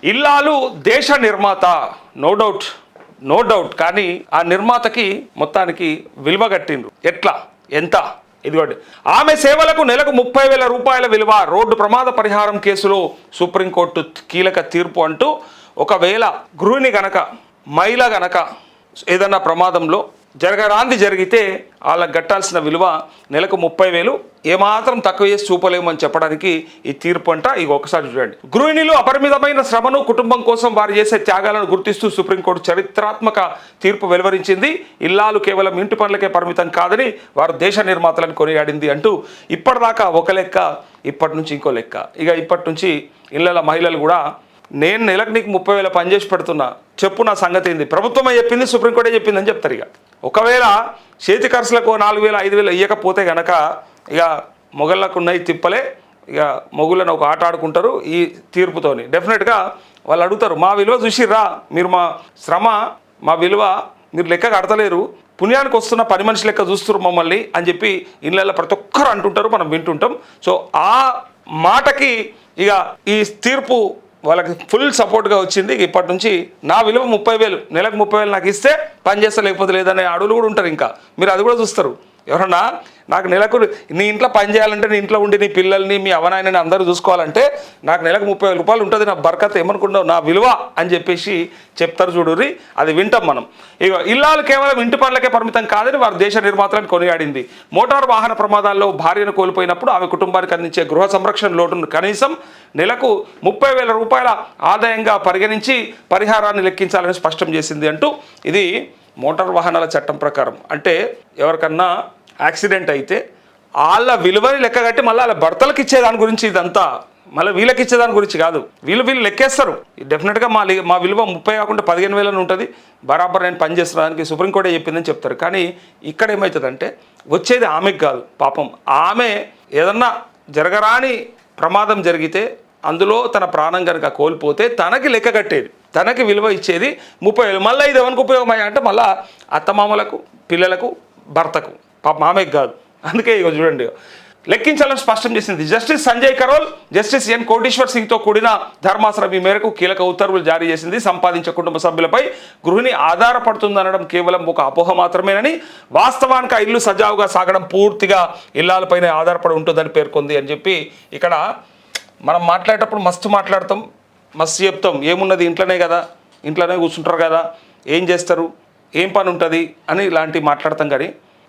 ఇల్లాలు దేశ నిర్మాత, నో డౌట్, నో డౌట్. కానీ ఆ నిర్మాతకి మొత్తానికి విలువ కట్టిండ్రు. ఎట్లా, ఎంత? ఇదిగోండి, ఆమె సేవలకు నెలకు 30,000 రూపాయల విలువ. రోడ్డు ప్రమాద పరిహారం కేసులో సుప్రీంకోర్టు కీలక తీర్పు అంటూ, ఒకవేళ గృహిణి గనక, మహిళ గనక ఏదన్నా ప్రమాదంలో జరగరాంది జరిగితే వాళ్ళకి కట్టాల్సిన విలువ నెలకు 30,000. ఏమాత్రం తక్కువ చేసి చూపలేమని చెప్పడానికి ఈ తీర్పు అంట. ఇక ఒకసారి చూడండి. గృహిణులు అపరిమితమైన శ్రమను, కుటుంబం కోసం వారు చేసే త్యాగాలను గుర్తిస్తూ సుప్రీంకోర్టు చరిత్రాత్మక తీర్పు వెలువరించింది. ఇల్లాలు కేవలం ఇంటి పనులకే పరిమితం కాదని, వారు దేశ నిర్మాతలను కొనియాడింది అంటూ ఇప్పటిదాకా ఒక లెక్క, ఇప్పటి నుంచి ఇంకో లెక్క. ఇక ఇప్పటి నుంచి ఇళ్ళ మహిళలు కూడా, నేను నెలకు నీకు 30,000 పనిచేసి పెడుతున్నా, చెప్పు నా సంగతి ఏంది, ప్రభుత్వమే చెప్పింది, సుప్రీంకోర్టే చెప్పిందని చెప్తారు. ఇక ఒకవేళ చేతి ఖర్చులకు 4,000 5,000 ఇవ్వకపోతే కనుక ఇక మొగళ్ళకు ఉన్నాయి తిప్పలే. ఇక మొగుళ్ళని ఒక ఆట ఆడుకుంటారు ఈ తీర్పుతోని. డెఫినెట్గా వాళ్ళు అడుగుతారు, మా విలువ చూసిర్రా మీరు, మా శ్రమ, మా విలువ మీరు లెక్క కడతలేరు, పుణ్యానికి వస్తున్న పని మనిషి లెక్క చూస్తున్నారు మమ్మల్ని అని చెప్పి ఇళ్ళల్లో ప్రతి ఒక్కరు అంటుంటారు, మనం వింటుంటాం. సో ఆ మాటకి ఇక ఈ తీర్పు వాళ్ళకి ఫుల్ సపోర్ట్గా వచ్చింది. ఇప్పటి నుంచి నా విలువ 30,000, నెలకు 30,000 నాకు ఇస్తే పని చేస్తా, లేకపోతే లేదనే అడుగులు కూడా ఉంటారు. ఇంకా మీరు అది కూడా చూస్తారు. ఎవరన్నా నాకు నెలకు నీ ఇంట్లో పని చేయాలంటే, నీ ఇంట్లో ఉండి నీ పిల్లల్ని, మీ అవనాయనని అందరూ చూసుకోవాలంటే నాకు నెలకు 30,000 రూపాయలు ఉంటుంది, నా బర్కత్ ఏమనుకుంటావు, నా విలువ అని చెప్పేసి చెప్తారు. చూడుర్రి, అది వింటాం మనం. ఇక ఇల్లాలు కేవలం ఇంటి పనులకే పరిమితం కాదని వారు దేశ నిర్మాతలను కొనియాడింది. మోటారు వాహన ప్రమాదాల్లో భార్యను కోల్పోయినప్పుడు ఆమె కుటుంబానికి అందించే గృహ సంరక్షణ లోటును కనీసం నెలకు 30,000 రూపాయల ఆదాయంగా పరిగణించి పరిహారాన్ని లెక్కించాలని స్పష్టం చేసింది అంటూ, ఇది మోటార్ వాహనాల చట్టం ప్రకారం. అంటే ఎవరికన్నా యాక్సిడెంట్ అయితే వాళ్ళ విలువని లెక్క కట్టి మళ్ళీ వాళ్ళ భర్తలకు ఇచ్చేదాని గురించి ఇదంతా, మళ్ళీ వీళ్ళకి ఇచ్చేదాని గురించి కాదు. వీళ్ళు లెక్కేస్తారు. డెఫినెట్గా మా విలువ 30 కాకుండా 15,000 ఉంటుంది, బరాబర్ నేను పని చేస్తున్నదానికి సుప్రీంకోర్టే చెప్పిందని చెప్తారు. కానీ ఇక్కడ ఏమవుతుందంటే వచ్చేది ఆమెకు కాదు. పాపం ఆమె ఏదన్నా జరగరాని ప్రమాదం జరిగితే అందులో తన ప్రాణం కనుక కోల్పోతే తనకి లెక్క కట్టేది, తనకి విలువ ఇచ్చేది 30,000. మళ్ళీ ఇది ఎవరికి ఉపయోగమయ్యా అంటే మళ్ళీ అత్తమామలకు, పిల్లలకు, భర్తకు, పాపం ఆమెకు కాదు. అందుకే ఇక చూడండి, లెక్కించాలని స్పష్టం చేసింది. Justice Sanjay Karol, justice N Koteshwar సింగ్తో కూడిన ధర్మాసనం ఈ మేరకు కీలక ఉత్తర్వులు జారీ చేసింది. సంపాదించే కుటుంబ సభ్యులపై గృహిణి ఆధారపడుతుందనడం కేవలం ఒక అపోహ మాత్రమేనని, వాస్తవానికి ఆ ఇల్లు సజావుగా సాగడం పూర్తిగా ఇల్లాలపైనే ఆధారపడి ఉంటుందని పేర్కొంది అని చెప్పి, ఇక్కడ మనం మాట్లాడేటప్పుడు మస్తు మాట్లాడతాం, మస్తు చెప్తాం, ఏమున్నది ఇంట్లోనే కదా, ఇంట్లోనే కూర్చుంటారు కదా, ఏం చేస్తారు, ఏం పని ఉంటుంది అని ఇలాంటివి మాట్లాడతాం. కానీ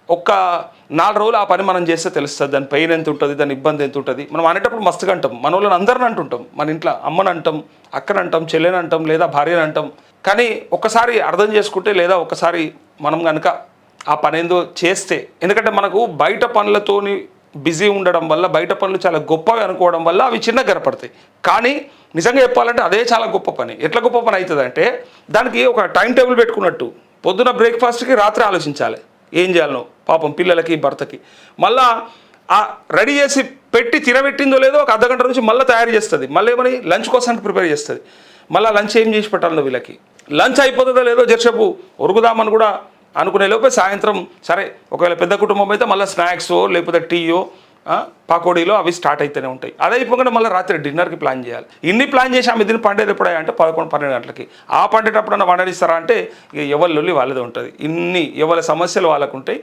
ఒక్క 4 రోజులు ఆ పని మనం చేస్తే తెలుస్తుంది దాని పెయిన్ ఎంత ఉంటుంది, దాని ఇబ్బంది ఎంత ఉంటుంది. మనం అనేటప్పుడు మస్తుగా అంటాం, మన వాళ్ళని అందరిని అంటుంటాం, మన ఇంట్లో అమ్మని అంటాం, అక్కని అంటాం, చెల్లెని అంటాం, లేదా భార్యని అంటాం. కానీ ఒక్కసారి అర్థం చేసుకుంటే, లేదా ఒక్కసారి మనం కనుక ఆ పని ఏందో చేస్తే, ఎందుకంటే మనకు బయట పనులతోని బిజీ ఉండడం వల్ల, బయట పనులు చాలా గొప్పవి అనుకోవడం వల్ల అవి చిన్నగా కనపడతాయి. కానీ నిజంగా చెప్పాలంటే అదే చాలా గొప్ప పని. ఎట్లా గొప్ప పని అవుతుంది అంటే, దానికి ఒక టైం టేబుల్ పెట్టుకున్నట్టు, పొద్దున బ్రేక్ఫాస్ట్కి రాత్రి ఆలోచించాలి ఏం చేయాలనో, పాపం పిల్లలకి, భర్తకి. మళ్ళా ఆ రెడీ చేసి పెట్టి తినబెట్టిందో లేదో ఒక అర్ధగంట నుంచి మళ్ళీ తయారు చేస్తుంది, మళ్ళీ ఏమని లంచ్ కోసానికి ప్రిపేర్ చేస్తుంది. మళ్ళీ లంచ్ ఏం చేసి పెట్టాలనో వీళ్ళకి, లంచ్ అయిపోతుందో లేదో జరసేపు ఉరుకుదామని కూడా అనుకునే లోపే సాయంత్రం, సరే ఒకవేళ పెద్ద కుటుంబం అయితే మళ్ళీ స్నాక్సో లేకపోతే టీయో పకోడీలో అవి స్టార్ట్ అయితేనే ఉంటాయి. అదే అయిపోగానే మళ్ళీ రాత్రి డిన్నర్కి ప్లాన్ చేయాలి. ఇన్ని ప్లాన్ చేసి ఆమె దీన్ని పండేది ఎప్పుడయ్యా అంటే 11-12 గంటలకి. ఆ పండేటప్పుడన్నా వండనిస్తారా అంటే ఇక ఎవరి లొల్లి వాళ్ళదే ఉంటుంది. ఎవరి సమస్యలు వాళ్ళకు ఉంటాయి.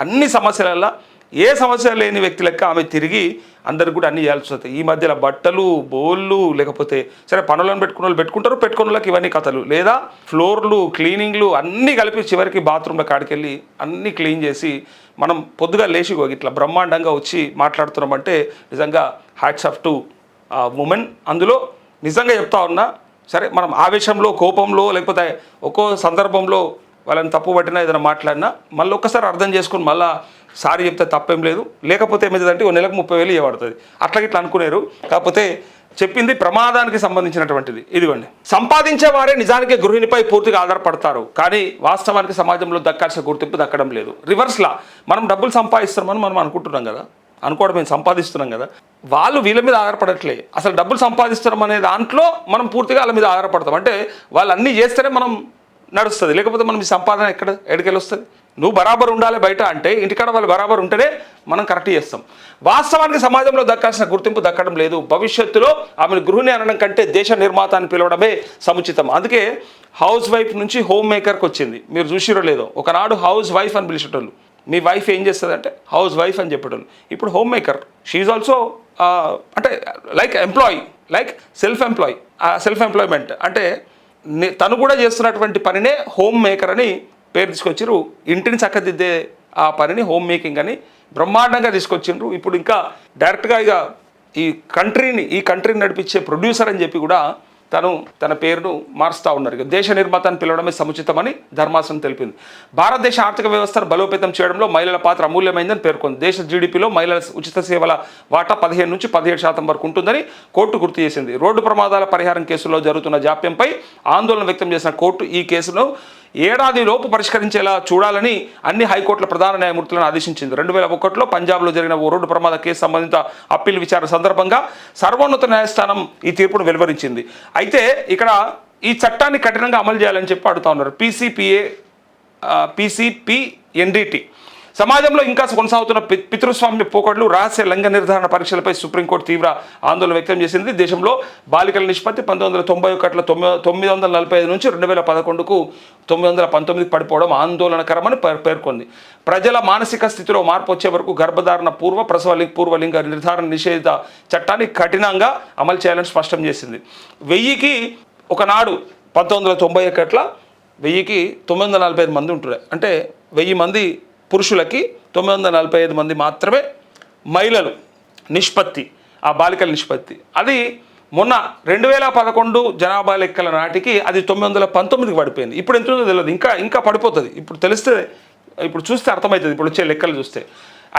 అన్ని సమస్యలల్లో ఏ సమస్య లేని వ్యక్తి లెక్క ఆమె తిరిగి అందరికి కూడా అన్నీ చేయాల్సి వస్తాయి. ఈ మధ్యలో బట్టలు, బోళ్ళు, లేకపోతే సరే పనులను పెట్టుకున్న వాళ్ళు పెట్టుకుంటారు, పెట్టుకున్న వాళ్ళకి ఇవన్నీ కథలు, లేదా ఫ్లోర్లు, క్లీనింగ్లు అన్నీ కలిపి చివరికి బాత్రూంలో కాడికెళ్ళి అన్నీ క్లీన్ చేసి మనం పొద్దుగా లేచి ఇట్లా బ్రహ్మాండంగా వచ్చి మాట్లాడుతున్నామంటే నిజంగా హ్యాట్స్ ఆఫ్ టు ఉమెన్. అందులో నిజంగా చెప్తా ఉన్నా, సరే మనం ఆవేశంలో, కోపంలో, లేకపోతే ఒక్కో సందర్భంలో వాళ్ళని తప్పు పట్టినా ఏదైనా మాట్లాడినా మళ్ళీ ఒక్కసారి అర్థం చేసుకుని మళ్ళీ సారీ చెప్తే తప్పేం లేదు. లేకపోతే ఏమవుతుందంటే నెలకు 30,000 ఇవ్వబడుతుంది. అట్లా ఇట్లా అనుకునేరు. కాకపోతే చెప్పింది ప్రమాదానికి సంబంధించినటువంటిది. ఇదిగోండి, సంపాదించే వారే నిజానికి గృహిణిపై పూర్తిగా ఆధారపడతారు, కానీ వాస్తవానికి సమాజంలో దక్కాల్సిన గుర్తింపు దక్కడం లేదు. రివర్స్లా మనం డబ్బులు సంపాదిస్తామని మనం అనుకుంటున్నాం కదా, అనుకోవడం మేము సంపాదిస్తున్నాం కదా, వాళ్ళు వీళ్ళ మీద ఆధారపడట్లే. అసలు డబ్బులు సంపాదిస్తున్నాం అనే దాంట్లో మనం పూర్తిగా వాళ్ళ మీద ఆధారపడతాం. అంటే వాళ్ళు అన్నీ చేస్తేనే మనం నడుస్తుంది, లేకపోతే మనం ఈ సంపాదన ఎక్కడికెళ్ళి వస్తుంది. నువ్వు బరాబర్ ఉండాలి బయట అంటే ఇంటికాడ వాళ్ళు బరాబర్ ఉంటేనే మనం కరెక్ట్ చేస్తాం. వాస్తవానికి సమాజంలో దక్కాల్సిన గుర్తింపు దక్కడం లేదు. భవిష్యత్తులో ఆమెను గృహిణి అనడం కంటే దేశ నిర్మాత అని పిలవడమే సముచితం. అందుకే హౌస్ వైఫ్ నుంచి హోమ్ మేకర్కి వచ్చింది. మీరు చూసిరో లేదో, ఒకనాడు హౌస్ వైఫ్ అని పిలిచేటోళ్ళు. మీ వైఫ్ ఏం చేస్తుంది అంటే హౌస్ వైఫ్ అని చెప్పేటోళ్ళు. ఇప్పుడు హోమ్ మేకర్. షీఈ్ ఆల్సో అంటే like employee, like self employment అంటే తను కూడా చేస్తున్నటువంటి పనినే హోమ్ మేకర్ అని పేరు తీసుకొచ్చిర్రు. ఇంటిని చక్కదిద్దే ఆ పనిని హోమ్ మేకింగ్ అని బ్రహ్మాండంగా తీసుకొచ్చిండ్రు. ఇప్పుడు ఇంకా డైరెక్ట్గా ఇక ఈ కంట్రీని నడిపించే ప్రొడ్యూసర్ అని చెప్పి కూడా తన పేరును మారుస్తూ ఉన్నారు. ఇక దేశ నిర్మాత అని పిలవడమే సముచితమని ధర్మాసనం తెలిపింది. భారతదేశ ఆర్థిక వ్యవస్థను బలోపేతం చేయడంలో మహిళల పాత్ర అమూల్యమైందని పేర్కొంది. దేశ జీడిపిలో మహిళల ఉచిత సేవల వాటా 15 నుంచి 17% వరకు ఉంటుందని కోర్టు గుర్తు చేసింది. రోడ్డు ప్రమాదాల పరిహారం కేసులో జరుగుతున్న జాప్యంపై ఆందోళన వ్యక్తం చేసిన కోర్టు ఈ కేసును ఏడాదిలోపు పరిష్కరించేలా చూడాలని అన్ని హైకోర్టుల ప్రధాన న్యాయమూర్తులను ఆదేశించింది. 2001లో పంజాబ్లో జరిగిన ఓ రోడ్డు ప్రమాద కేసు సంబంధిత అప్పీల్ విచారణ సందర్భంగా సర్వోన్నత న్యాయస్థానం ఈ తీర్పును వెలువరించింది. అయితే ఇక్కడ ఈ చట్టాన్ని కఠినంగా అమలు చేయాలని చెప్పి అడుగుతా ఉన్నారు. PCPNDT సమాజంలో ఇంకా కొనసాగుతున్న పితృస్వామ్య పోకడలు, రహస్య లింగ నిర్ధారణ పరీక్షలపై సుప్రీంకోర్టు తీవ్ర ఆందోళన వ్యక్తం చేసింది. దేశంలో బాలికల నిష్పత్తి 1991లో 945 నుంచి 2011కు 919కి పడిపోవడం ఆందోళనకరమని పేర్కొంది. ప్రజల మానసిక స్థితిలో మార్పు వచ్చే వరకు గర్భధారణ పూర్వలింగ నిర్ధారణ నిషేధ చట్టాన్ని కఠినంగా అమలు చేయాలని స్పష్టం చేసింది. 1000కి ఒకనాడు 1991 1000కి 945 మంది ఉంటున్నారు. అంటే 1000 మంది పురుషులకి 945 మంది మాత్రమే మహిళలు నిష్పత్తి, ఆ బాలికల నిష్పత్తి. అది మొన్న 2011 జనాభా లెక్కల నాటికి అది 919కి పడిపోయింది. ఇప్పుడు ఎంత ఉందో తెలియదు, ఇంకా పడిపోతుంది. ఇప్పుడు తెలిస్తే, ఇప్పుడు చూస్తే అర్థమవుతుంది, ఇప్పుడు వచ్చే లెక్కలు చూస్తే.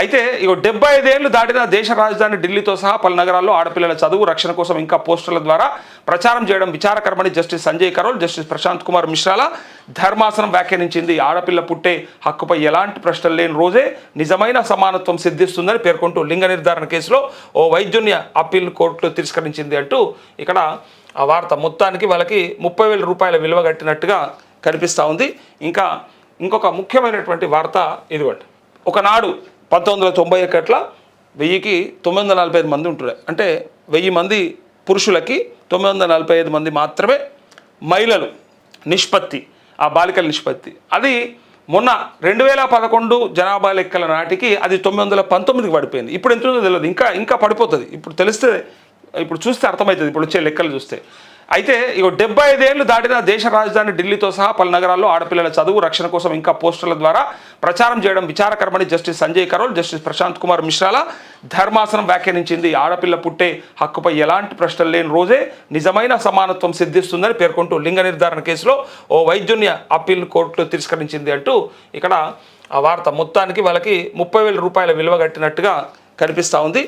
అయితే ఇక 75 ఏళ్ళు దాటిన దేశ రాజధాని ఢిల్లీతో సహా పలు నగరాల్లో ఆడపిల్లల చదువు రక్షణ కోసం ఇంకా పోస్టర్ల ద్వారా ప్రచారం చేయడం విచారకరమని జస్టిస్ సంజయ్ కరోల్, జస్టిస్ ప్రశాంత్ కుమార్ మిశ్రాల ధర్మాసనం వ్యాఖ్యానించింది. ఆడపిల్ల పుట్టే హక్కుపై ఎలాంటి ప్రశ్నలు లేని రోజే నిజమైన సమానత్వం సిద్ధిస్తుందని పేర్కొంటూ లింగ నిర్ధారణ కేసులో ఓ వైద్యుని అప్పీల్ కోర్టులో తిరస్కరించింది అంటూ ఇక్కడ ఆ వార్త. మొత్తానికి వాళ్ళకి 30,000 రూపాయల విలువ కట్టినట్టుగా కనిపిస్తూ ఉంది. ఇంకొక ముఖ్యమైనటువంటి వార్త ఇదిగోండి. ఒకనాడు 1991 1000కి 945 మంది ఉంటున్నారు. అంటే 1000 మంది పురుషులకి 945 మంది మాత్రమే మహిళలు నిష్పత్తి, ఆ బాలికల నిష్పత్తి. అది మొన్న 2011 జనాభా లెక్కల నాటికి అది 919కి పడిపోయింది. ఇప్పుడు ఎంత ఉందో తెలియదు, ఇంకా పడిపోతుంది. ఇప్పుడు తెలిస్తే, ఇప్పుడు చూస్తే అర్థమవుతుంది, ఇప్పుడు వచ్చే లెక్కలు చూస్తే. అయితే ఇక 75 ఏళ్ళు దాటిన దేశ రాజధాని ఢిల్లీతో సహా పలు నగరాల్లో ఆడపిల్లల చదువు రక్షణ కోసం ఇంకా పోస్టర్ల ద్వారా ప్రచారం చేయడం విచారకరమని జస్టిస్ సంజయ్ కరోల్, జస్టిస్ ప్రశాంత్ కుమార్ మిశ్రాల ధర్మాసనం వ్యాఖ్యానించింది. ఆడపిల్ల పుట్టే హక్కుపై ఎలాంటి ప్రశ్నలు లేని రోజే నిజమైన సమానత్వం సిద్ధిస్తుందని పేర్కొంటూ లింగ నిర్ధారణ కేసులో ఓ వైద్యుని అప్పీల్ కోర్టులో తిరస్కరించింది అంటూ ఇక్కడ ఆ వార్త. మొత్తానికి వాళ్ళకి 30,000 రూపాయల విలువ కట్టినట్టుగా కనిపిస్తూ ఉంది.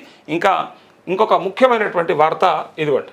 ఇంకొక ముఖ్యమైనటువంటి వార్త ఇదిగోండి.